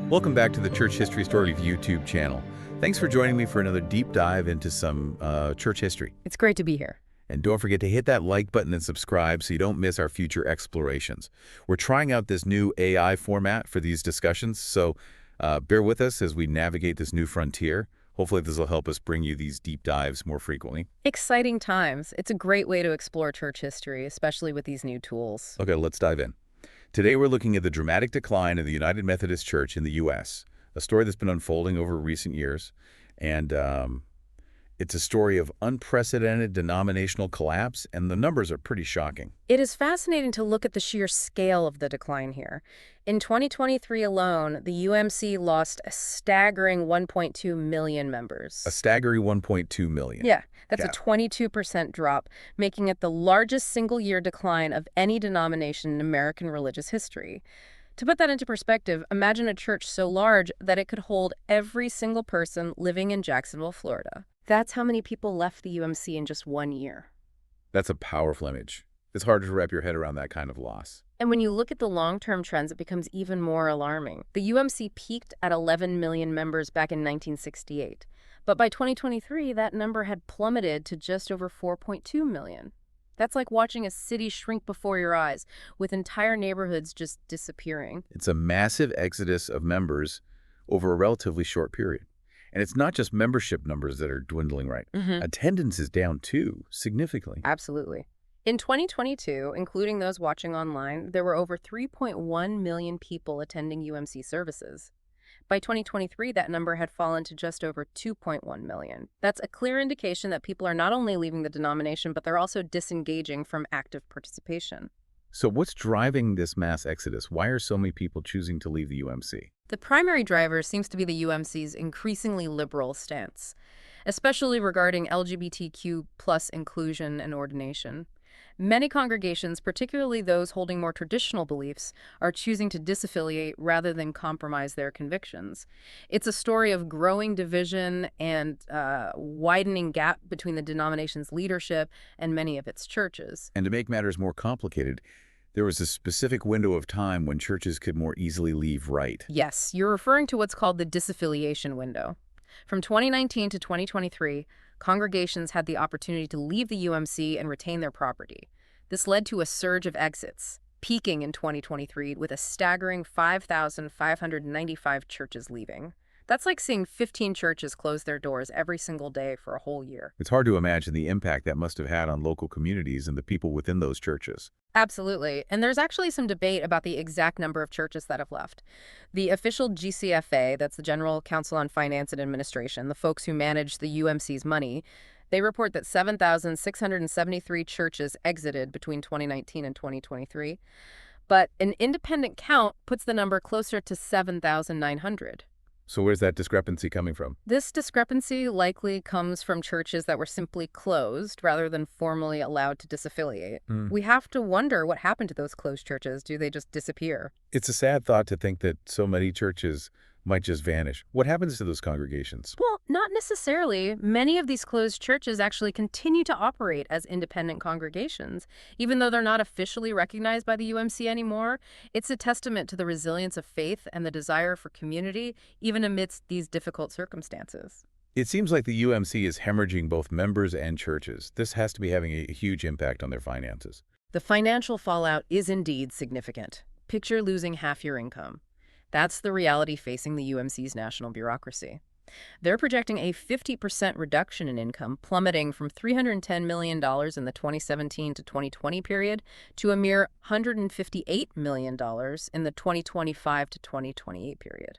Welcome back to the Church History Stories YouTube channel. Thanks for joining me for another deep dive into some church history. It's great to be here. And don't forget to hit that like button and subscribe so you don't miss our future explorations. We're trying out this new AI format for these discussions, so bear with us as we navigate this new frontier. Hopefully this will help us bring you these deep dives more frequently. Exciting times. It's a great way to explore church history, especially with these new tools. Okay, let's dive in. Today we're looking at the dramatic decline of the United Methodist Church in the U.S., a story that's been unfolding over recent years, and it's a story of unprecedented denominational collapse, and the numbers are pretty shocking. It is fascinating to look at the sheer scale of the decline here. In 2023 alone, the UMC lost a staggering 1.2 million members. A staggering 1.2 million. Yeah, that's a 22% drop, making it the largest single-year decline of any denomination in American religious history. To put that into perspective, imagine a church so large that it could hold every single person living in Jacksonville, Florida. That's how many people left the UMC in just 1 year. That's a powerful image. It's hard to wrap your head around that kind of loss. And when you look at the long-term trends, it becomes even more alarming. The UMC peaked at 11 million members back in 1968. But by 2023, that number had plummeted to just over 4.2 million. That's like watching a city shrink before your eyes, with entire neighborhoods just disappearing. It's a massive exodus of members over a relatively short period. And it's not just membership numbers that are dwindling, right? Attendance is down too, significantly. Absolutely. In 2022, including those watching online, there were over 3.1 million people attending UMC services. By 2023, that number had fallen to just over 2.1 million. That's a clear indication that people are not only leaving the denomination, but they're also disengaging from active participation. So what's driving this mass exodus? Why are so many people choosing to leave the UMC? The primary driver seems to be the UMC's increasingly liberal stance, especially regarding LGBTQ+ inclusion and ordination. Many congregations, particularly those holding more traditional beliefs, are choosing to disaffiliate rather than compromise their convictions. It's a story of growing division and widening gap between the denomination's leadership and many of its churches. And to make matters more complicated, there was a specific window of time when churches could more easily leave right. Yes, you're referring to what's called the disaffiliation window. From 2019 to 2023, congregations had the opportunity to leave the UMC and retain their property. This led to a surge of exits, peaking in 2023 with a staggering 5,595 churches leaving. That's like seeing 15 churches close their doors every single day for a whole year. It's hard to imagine the impact that must have had on local communities and the people within those churches. Absolutely. And there's actually some debate about the exact number of churches that have left. The official GCFA, that's the General Council on Finance and Administration, the folks who manage the UMC's money, they report that 7,673 churches exited between 2019 and 2023. But an independent count puts the number closer to 7,900. So where's that discrepancy coming from? This discrepancy likely comes from churches that were simply closed rather than formally allowed to disaffiliate. We have to wonder what happened to those closed churches. Do they just disappear? It's a sad thought to think that so many churches might just vanish. What happens to those congregations? Well, not necessarily. Many of these closed churches actually continue to operate as independent congregations. Even though they're not officially recognized by the UMC anymore, it's a testament to the resilience of faith and the desire for community, even amidst these difficult circumstances. It seems like the UMC is hemorrhaging both members and churches. This has to be having a huge impact on their finances. The financial fallout is indeed significant. Picture losing half your income. That's the reality facing the UMC's national bureaucracy. They're projecting a 50% reduction in income, plummeting from $310 million in the 2017 to 2020 period to a mere $158 million in the 2025 to 2028 period.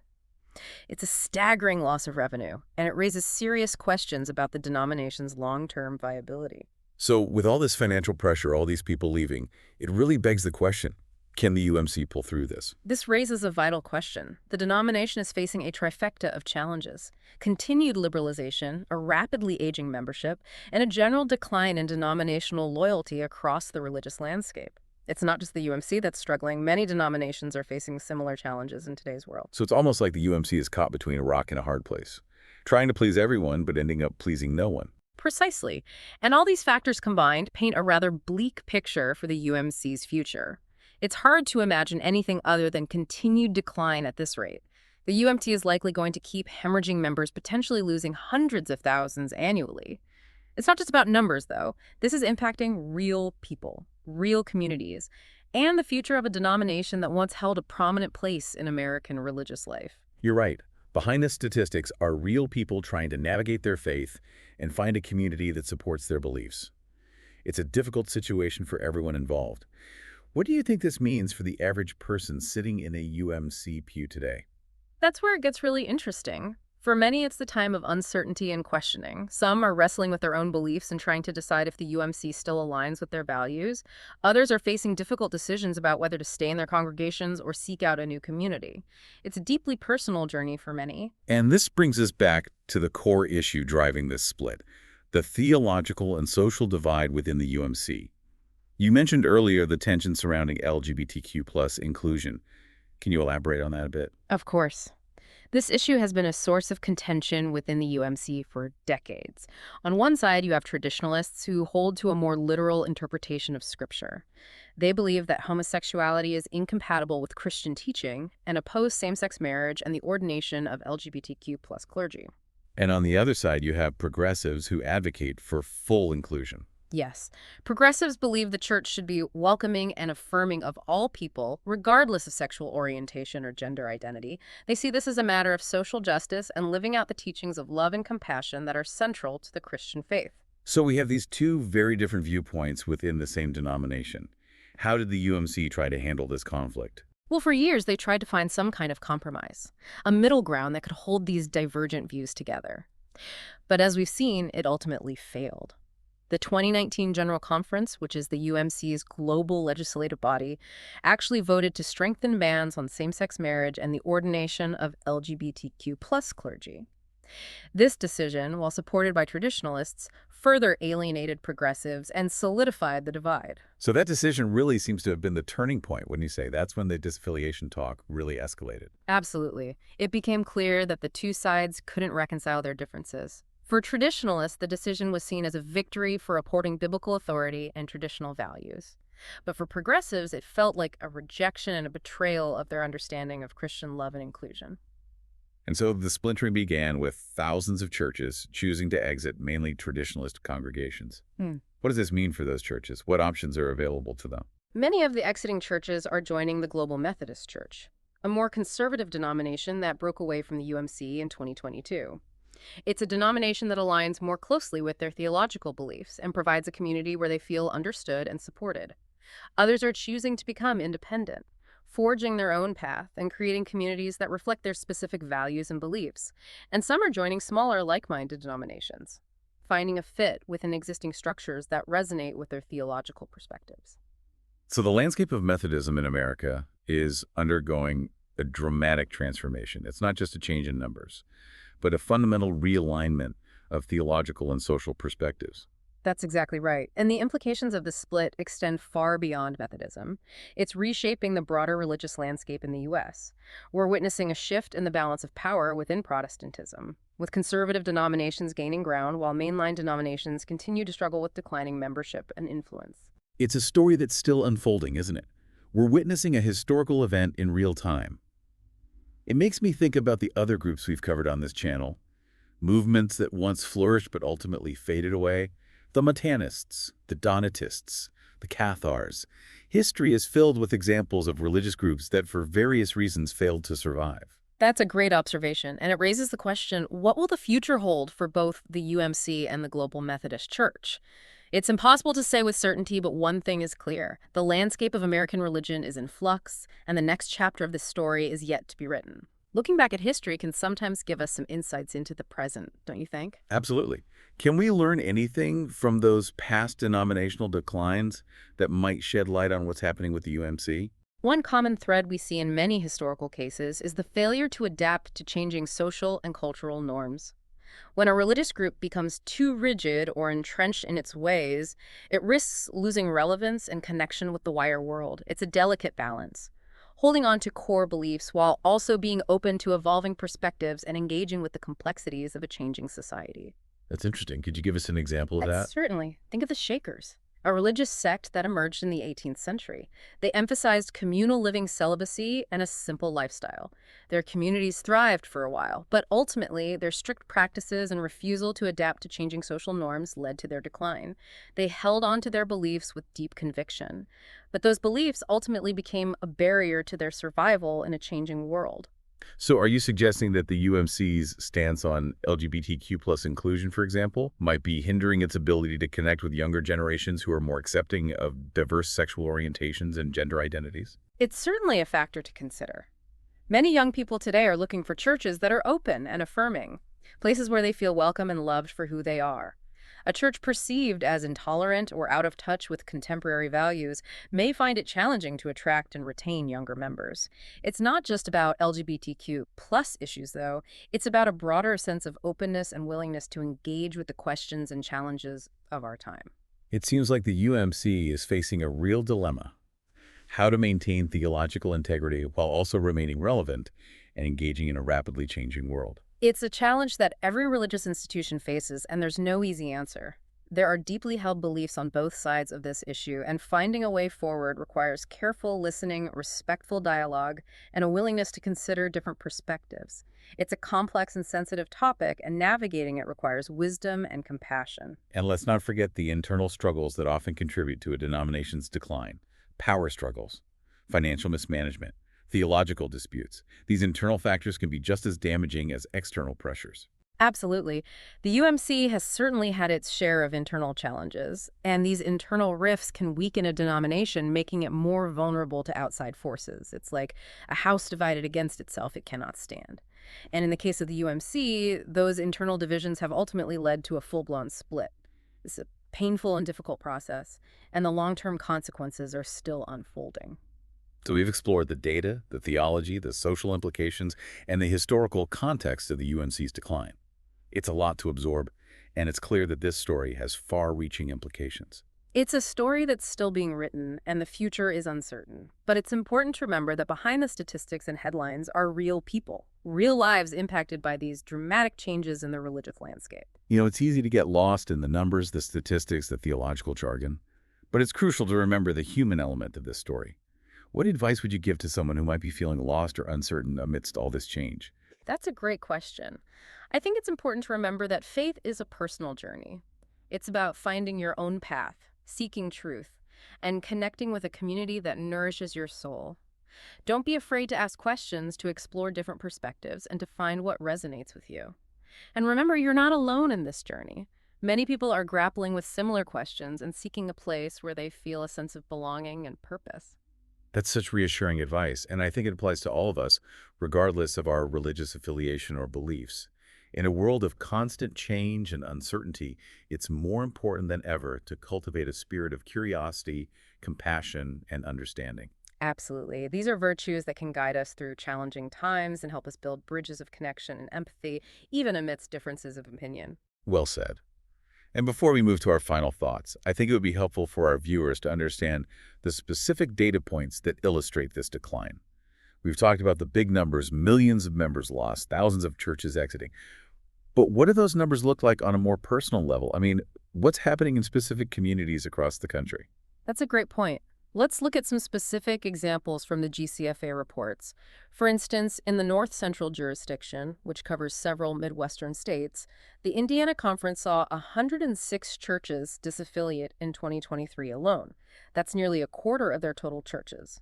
It's a staggering loss of revenue, and it raises serious questions about the denomination's long-term viability. So with all this financial pressure, all these people leaving, it really begs the question, can the UMC pull through this? This raises a vital question. The denomination is facing a trifecta of challenges: continued liberalization, a rapidly aging membership, and a general decline in denominational loyalty across the religious landscape. It's not just the UMC that's struggling. Many denominations are facing similar challenges in today's world. So it's almost like the UMC is caught between a rock and a hard place, trying to please everyone but ending up pleasing no one. Precisely. And all these factors combined paint a rather bleak picture for the UMC's future. It's hard to imagine anything other than continued decline at this rate. The UMT is likely going to keep hemorrhaging members, potentially losing hundreds of thousands annually. It's not just about numbers, though. This is impacting real people, real communities, and the future of a denomination that once held a prominent place in American religious life. You're right. Behind the statistics are real people trying to navigate their faith and find a community that supports their beliefs. It's a difficult situation for everyone involved. What do you think this means for the average person sitting in a UMC pew today? That's where it gets really interesting. For many, it's the time of uncertainty and questioning. Some are wrestling with their own beliefs and trying to decide if the UMC still aligns with their values. Others are facing difficult decisions about whether to stay in their congregations or seek out a new community. It's a deeply personal journey for many. And this brings us back to the core issue driving this split, the theological and social divide within the UMC. You mentioned earlier the tension surrounding LGBTQ+ inclusion. Can you elaborate on that a bit? Of course. This issue has been a source of contention within the UMC for decades. On one side, you have traditionalists who hold to a more literal interpretation of Scripture. They believe that homosexuality is incompatible with Christian teaching and oppose same-sex marriage and the ordination of LGBTQ+ clergy. And on the other side, you have progressives who advocate for full inclusion. Yes, progressives believe the church should be welcoming and affirming of all people, regardless of sexual orientation or gender identity. They see this as a matter of social justice and living out the teachings of love and compassion that are central to the Christian faith. So we have these two very different viewpoints within the same denomination. How did the UMC try to handle this conflict? Well, for years, they tried to find some kind of compromise, a middle ground that could hold these divergent views together. But as we've seen, it ultimately failed. The 2019 General Conference, which is the UMC's global legislative body, actually voted to strengthen bans on same-sex marriage and the ordination of LGBTQ+ clergy. This decision, while supported by traditionalists, further alienated progressives and solidified the divide. So that decision really seems to have been the turning point, wouldn't you say? That's when the disaffiliation talk really escalated. Absolutely. It became clear that the two sides couldn't reconcile their differences. For traditionalists, the decision was seen as a victory for upholding biblical authority and traditional values. But for progressives, it felt like a rejection and a betrayal of their understanding of Christian love and inclusion. And so the splintering began with thousands of churches choosing to exit mainly traditionalist congregations. What does this mean for those churches? What options are available to them? Many of the exiting churches are joining the Global Methodist Church, a more conservative denomination that broke away from the UMC in 2022. It's a denomination that aligns more closely with their theological beliefs and provides a community where they feel understood and supported. Others are choosing to become independent, forging their own path and creating communities that reflect their specific values and beliefs. And some are joining smaller, like-minded denominations, finding a fit within existing structures that resonate with their theological perspectives. So the landscape of Methodism in America is undergoing a dramatic transformation. It's not just a change in numbers, but a fundamental realignment of theological and social perspectives. That's exactly right. And the implications of the split extend far beyond Methodism. It's reshaping the broader religious landscape in the U.S. We're witnessing a shift in the balance of power within Protestantism, with conservative denominations gaining ground while mainline denominations continue to struggle with declining membership and influence. It's a story that's still unfolding, isn't it? We're witnessing a historical event in real time. It makes me think about the other groups we've covered on this channel, movements that once flourished but ultimately faded away. The Montanists, the Donatists, the Cathars. History is filled with examples of religious groups that for various reasons failed to survive. That's a great observation, and it raises the question, what will the future hold for both the UMC and the Global Methodist Church? It's impossible to say with certainty, but one thing is clear. The landscape of American religion is in flux, and the next chapter of this story is yet to be written. Looking back at history can sometimes give us some insights into the present, don't you think? Absolutely. Can we learn anything from those past denominational declines that might shed light on what's happening with the UMC? One common thread we see in many historical cases is the failure to adapt to changing social and cultural norms. When a religious group becomes too rigid or entrenched in its ways, it risks losing relevance and connection with the wider world. It's a delicate balance, holding on to core beliefs while also being open to evolving perspectives and engaging with the complexities of a changing society. That's interesting. Could you give us an example of that? Certainly. Think of the Shakers. a religious sect that emerged in the 18th century. They emphasized communal living, celibacy, and a simple lifestyle. Their communities thrived for a while, but ultimately their strict practices and refusal to adapt to changing social norms led to their decline. They held on to their beliefs with deep conviction, but those beliefs ultimately became a barrier to their survival in a changing world. So are you suggesting that the UMC's stance on LGBTQ plus inclusion, for example, might be hindering its ability to connect with younger generations who are more accepting of diverse sexual orientations and gender identities? It's certainly a factor to consider. Many young people today are looking for churches that are open and affirming, places where they feel welcome and loved for who they are. A church perceived as intolerant or out of touch with contemporary values may find it challenging to attract and retain younger members. It's not just about LGBTQ plus issues, though. It's about a broader sense of openness and willingness to engage with the questions and challenges of our time. It seems like the UMC is facing a real dilemma: how to maintain theological integrity while also remaining relevant and engaging in a rapidly changing world. It's a challenge that every religious institution faces, and there's no easy answer. There are deeply held beliefs on both sides of this issue, and finding a way forward requires careful listening, respectful dialogue, and a willingness to consider different perspectives. It's a complex and sensitive topic, and navigating it requires wisdom and compassion. And let's not forget the internal struggles that often contribute to a denomination's decline: power struggles, financial mismanagement, theological disputes. These internal factors can be just as damaging as external pressures. Absolutely. The UMC has certainly had its share of internal challenges, and these internal rifts can weaken a denomination, making it more vulnerable to outside forces. It's like a house divided against itself it cannot stand. And in the case of the UMC, those internal divisions have ultimately led to a full-blown split. It's a painful and difficult process, and the long-term consequences are still unfolding. So we've explored the data, the theology, the social implications, and the historical context of the UMC's decline. It's a lot to absorb, and it's clear that this story has far-reaching implications. It's a story that's still being written, and the future is uncertain. But it's important to remember that behind the statistics and headlines are real people, real lives impacted by these dramatic changes in the religious landscape. You know, it's easy to get lost in the numbers, the statistics, the theological jargon, but it's crucial to remember the human element of this story. What advice would you give to someone who might be feeling lost or uncertain amidst all this change? That's a great question. I think it's important to remember that faith is a personal journey. It's about finding your own path, seeking truth, and connecting with a community that nourishes your soul. Don't be afraid to ask questions, to explore different perspectives, and to find what resonates with you. And remember, you're not alone in this journey. Many people are grappling with similar questions and seeking a place where they feel a sense of belonging and purpose. That's such reassuring advice, and I think it applies to all of us, regardless of our religious affiliation or beliefs. In a world of constant change and uncertainty, it's more important than ever to cultivate a spirit of curiosity, compassion, and understanding. Absolutely. These are virtues that can guide us through challenging times and help us build bridges of connection and empathy, even amidst differences of opinion. Well said. And before we move to our final thoughts, I think it would be helpful for our viewers to understand the specific data points that illustrate this decline. We've talked about the big numbers: millions of members lost, thousands of churches exiting. But what do those numbers look like on a more personal level? I mean, what's happening in specific communities across the country? That's a great point. Let's look at some specific examples from the GCFA reports. For instance, in the North Central jurisdiction, which covers several Midwestern states, the Indiana Conference saw 106 churches disaffiliate in 2023 alone. That's nearly a quarter of their total churches.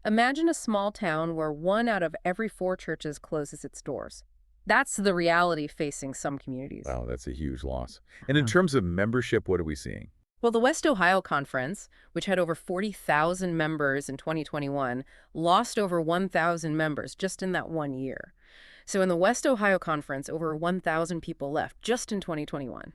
Imagine a small town where 1 out of every 4 churches closes its doors. That's the reality facing some communities. Wow, that's a huge loss. And in terms of membership, what are we seeing? Well, the West Ohio Conference, which had over 40,000 members in 2021, lost over 1,000 members just in that 1 year. So in the West Ohio Conference, over 1,000 people left just in 2021.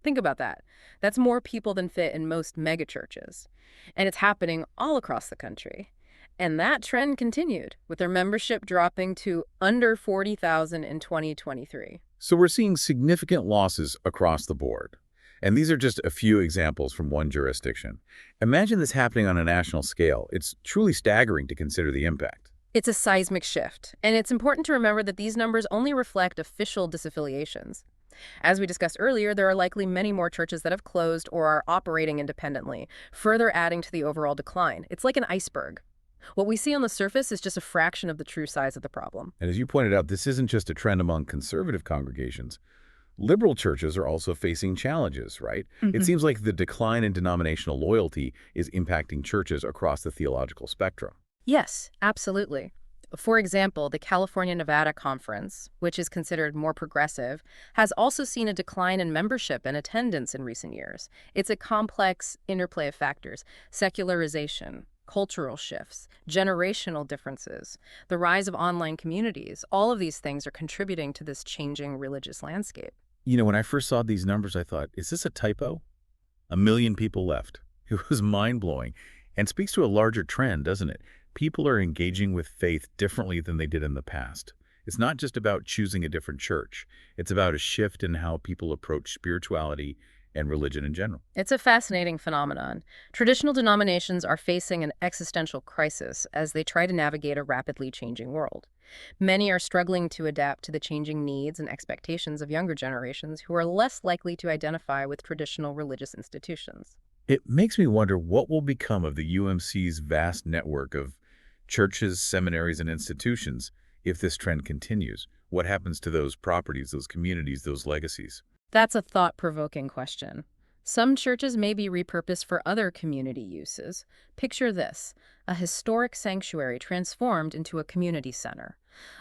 Think about that. That's more people than fit in most megachurches. And it's happening all across the country. And that trend continued, with their membership dropping to under 40,000 in 2023. So we're seeing significant losses across the board. And these are just a few examples from one jurisdiction. Imagine this happening on a national scale. It's truly staggering to consider the impact. It's a seismic shift, and it's important to remember that these numbers only reflect official disaffiliations. As we discussed earlier, there are likely many more churches that have closed or are operating independently, further adding to the overall decline. It's like an iceberg. What we see on the surface is just a fraction of the true size of the problem. And as you pointed out, this isn't just a trend among conservative congregations. Liberal churches are also facing challenges, right? It seems like the decline in denominational loyalty is impacting churches across the theological spectrum. Yes, absolutely. For example, the California-Nevada Conference, which is considered more progressive, has also seen a decline in membership and attendance in recent years. It's a complex interplay of factors: secularization, cultural shifts, generational differences, the rise of online communities. All of these things are contributing to this changing religious landscape. You know, when I first saw these numbers, I thought, is this a typo? 1 million people left. It was mind-blowing and speaks to a larger trend, doesn't it? People are engaging with faith differently than they did in the past. It's not just about choosing a different church. It's about a shift in how people approach spirituality and religion in general. It's a fascinating phenomenon. Traditional denominations are facing an existential crisis as they try to navigate a rapidly changing world. Many are struggling to adapt to the changing needs and expectations of younger generations who are less likely to identify with traditional religious institutions. It makes me wonder what will become of the UMC's vast network of churches, seminaries, and institutions if this trend continues. What happens to those properties, those communities, those legacies? That's a thought-provoking question. Some churches may be repurposed for other community uses. Picture this: a historic sanctuary transformed into a community center,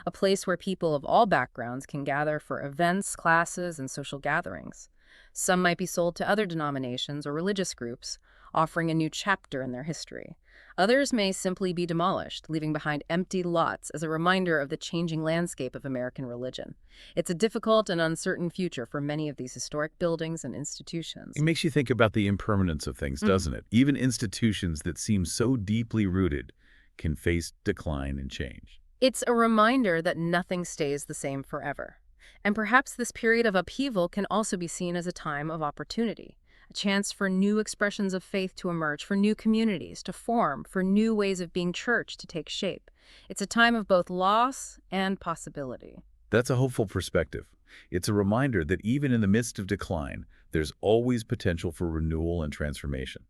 a place where people of all backgrounds can gather for events, classes, and social gatherings. Some might be sold to other denominations or religious groups, offering a new chapter in their history. Others may simply be demolished, leaving behind empty lots as a reminder of the changing landscape of American religion. It's a difficult and uncertain future for many of these historic buildings and institutions. It makes you think about the impermanence of things, doesn't it? Even institutions that seem so deeply rooted can face decline and change. It's a reminder that nothing stays the same forever. And perhaps this period of upheaval can also be seen as a time of opportunity, a chance for new expressions of faith to emerge, for new communities to form, for new ways of being church to take shape. It's a time of both loss and possibility. That's a hopeful perspective. It's a reminder that even in the midst of decline, there's always potential for renewal and transformation.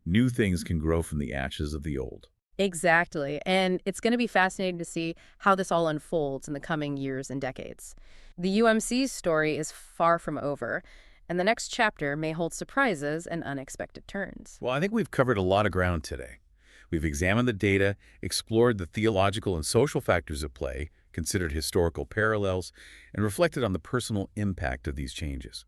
New things can grow from the ashes of the old. Exactly. And it's going to be fascinating to see how this all unfolds in the coming years and decades. The UMC's story is far from over, and the next chapter may hold surprises and unexpected turns. Well, I think we've covered a lot of ground today. We've examined the data, explored the theological and social factors at play, considered historical parallels, and reflected on the personal impact of these changes.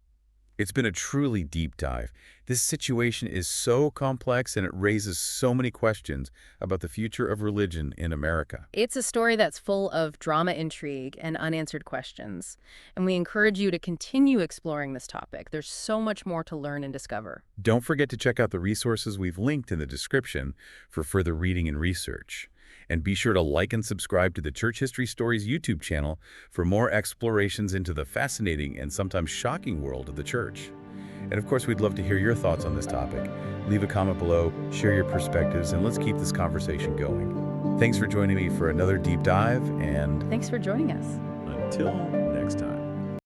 It's been a truly deep dive. This situation is so complex and it raises so many questions about the future of religion in America. It's a story that's full of drama, intrigue, and unanswered questions. And we encourage you to continue exploring this topic. There's so much more to learn and discover. Don't forget to check out the resources we've linked in the description for further reading and research. And be sure to like and subscribe to the Church History Stories YouTube channel for more explorations into the fascinating and sometimes shocking world of the church. And of course, we'd love to hear your thoughts on this topic. Leave a comment below, share your perspectives, and let's keep this conversation going. Thanks for joining me for another deep dive, and Thanks for joining us. until